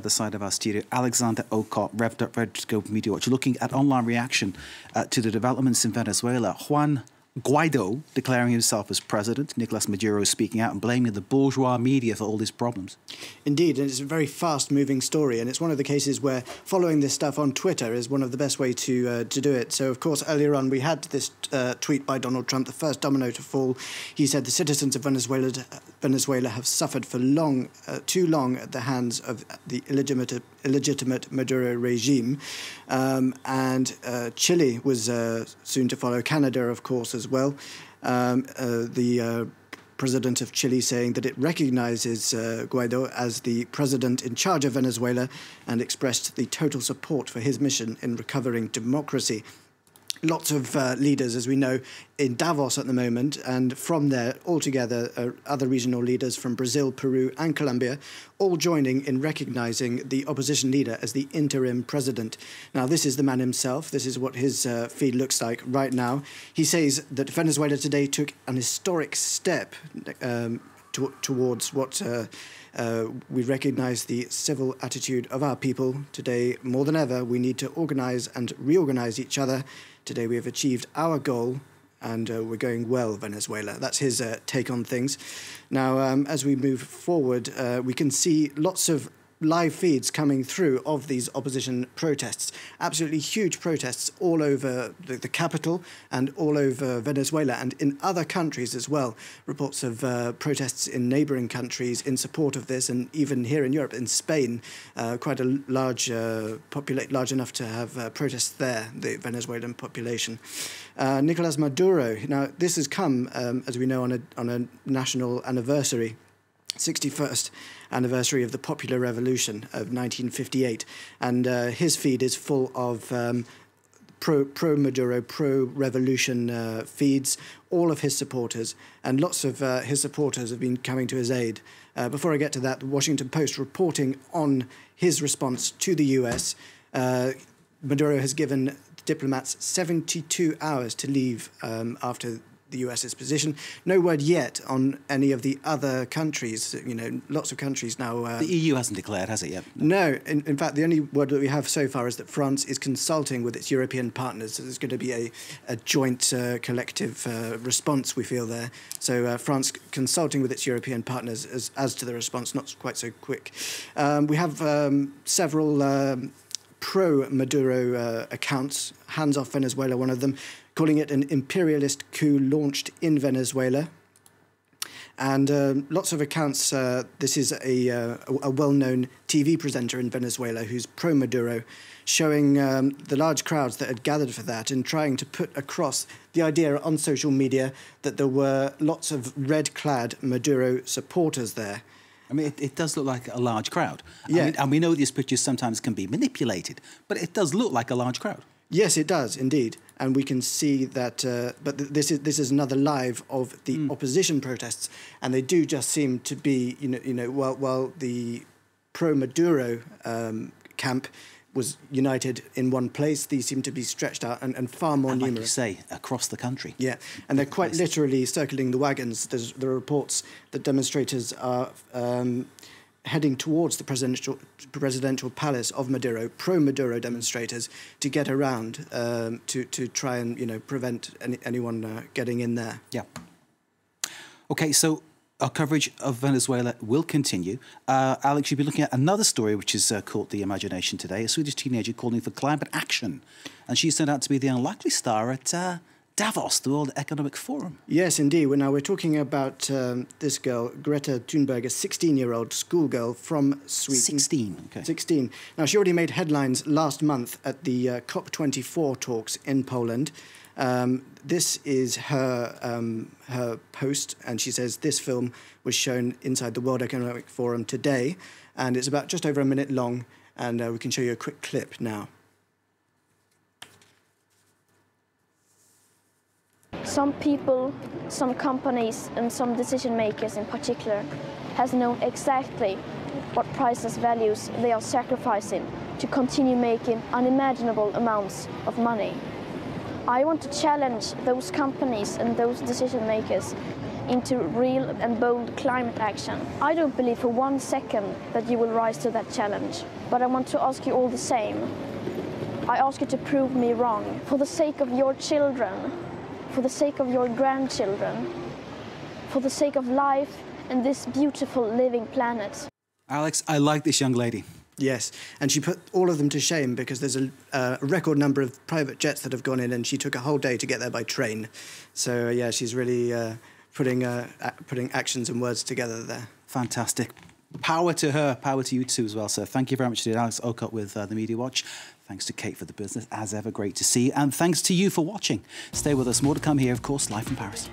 the side of our studio, Alexander Ocott, Redscope Media Watch, looking at online reaction to the developments in Venezuela. Juan Guaido declaring himself as president, Nicolas Maduro speaking out and blaming the bourgeois media for all these problems. Indeed, and it's a very fast-moving story, and it's one of the cases where following this stuff on Twitter is one of the best ways to do it. So, of course, earlier on we had this tweet by Donald Trump, the first domino to fall. He said the citizens of Venezuela have suffered for too long at the hands of the illegitimate Maduro regime, and Chile was soon to follow, Canada, of course, as well. The president of Chile saying that it recognizes Guaido as the president in charge of Venezuela and expressed the total support for his mission in recovering democracy. Lots of leaders, as we know, in Davos at the moment, and from there, altogether, other regional leaders from Brazil, Peru and Colombia, all joining in recognizing the opposition leader as the interim president. Now, this is the man himself. This is what his feed looks like right now. He says that Venezuela today took an historic step towards what we recognize the civil attitude of our people. Today, more than ever, we need to organize and reorganize each other. Today we have achieved our goal and we're going well, Venezuela. That's his take on things. Now, as we move forward, we can see lots of live feeds coming through of these opposition protests. Absolutely huge protests all over the capital and all over Venezuela and in other countries as well. Reports of protests in neighbouring countries in support of this, and even here in Europe, in Spain, quite a large enough to have protests there, the Venezuelan population. Nicolas Maduro. Now, this has come, as we know, on a national anniversary, 61st anniversary of the Popular Revolution of 1958, and his feed is full of pro-Maduro, pro-revolution feeds, all of his supporters, and lots of his supporters have been coming to his aid. Before I get to that, the Washington Post reporting on his response to the US, Maduro has given diplomats 72 hours to leave after the US's position. No word yet on any of the other countries. You know, lots of countries now. The EU hasn't declared, has it yet? No. In fact, the only word that we have so far is that France is consulting with its European partners. So there's going to be a joint collective response, we feel there. So France consulting with its European partners as to the response, not quite so quick. We have several pro-Maduro accounts, Hands Off Venezuela, one of them, calling it an imperialist coup launched in Venezuela. And lots of accounts. This is a well-known TV presenter in Venezuela who's pro-Maduro, showing the large crowds that had gathered for that and trying to put across the idea on social media that there were lots of red-clad Maduro supporters there. I mean, it does look like a large crowd. Yeah. I mean, and we know these pictures sometimes can be manipulated, but it does look like a large crowd. Yes, it does, indeed. And we can see that, but this is another live of the opposition protests, and they do just seem to be, while the pro-Maduro camp was united in one place, these seem to be stretched out and far more numerous. Like you say, across the country. Yeah, and they're quite literally circling the wagons. There are reports that demonstrators are heading towards the presidential palace of Maduro, pro-Maduro demonstrators, to get around to try and prevent anyone getting in there. Yeah. Okay, so our coverage of Venezuela will continue. Alex, you'll be looking at another story which has caught the imagination today. A Swedish teenager calling for climate action, and she's turned out to be the unlikely star at Davos, the World Economic Forum. Yes, indeed. Now we're talking about this girl, Greta Thunberg, a 16-year-old schoolgirl from Sweden. 16, okay. 16. Now, she already made headlines last month at the COP24 talks in Poland. This is her post, and she says this film was shown inside the World Economic Forum today, and it's about just over a minute long, and we can show you a quick clip now. Some people, some companies and some decision makers in particular has known exactly what priceless values they are sacrificing to continue making unimaginable amounts of money. I want to challenge those companies and those decision makers into real and bold climate action. I don't believe for 1 second that you will rise to that challenge, but I want to ask you all the same. I ask you to prove me wrong, for the sake of your children, for the sake of your grandchildren, for the sake of life and this beautiful living planet. Alex, I like this young lady. Yes, and she put all of them to shame because there's a record number of private jets that have gone in, and she took a whole day to get there by train. So, yeah, she's really putting actions and words together there. Fantastic. Power to her, power to you too as well, sir. Thank you very much to Alex Okot with the Media Watch. Thanks to Kate for the business. As ever, great to see you. And thanks to you for watching. Stay with us. More to come here, of course, live from Paris.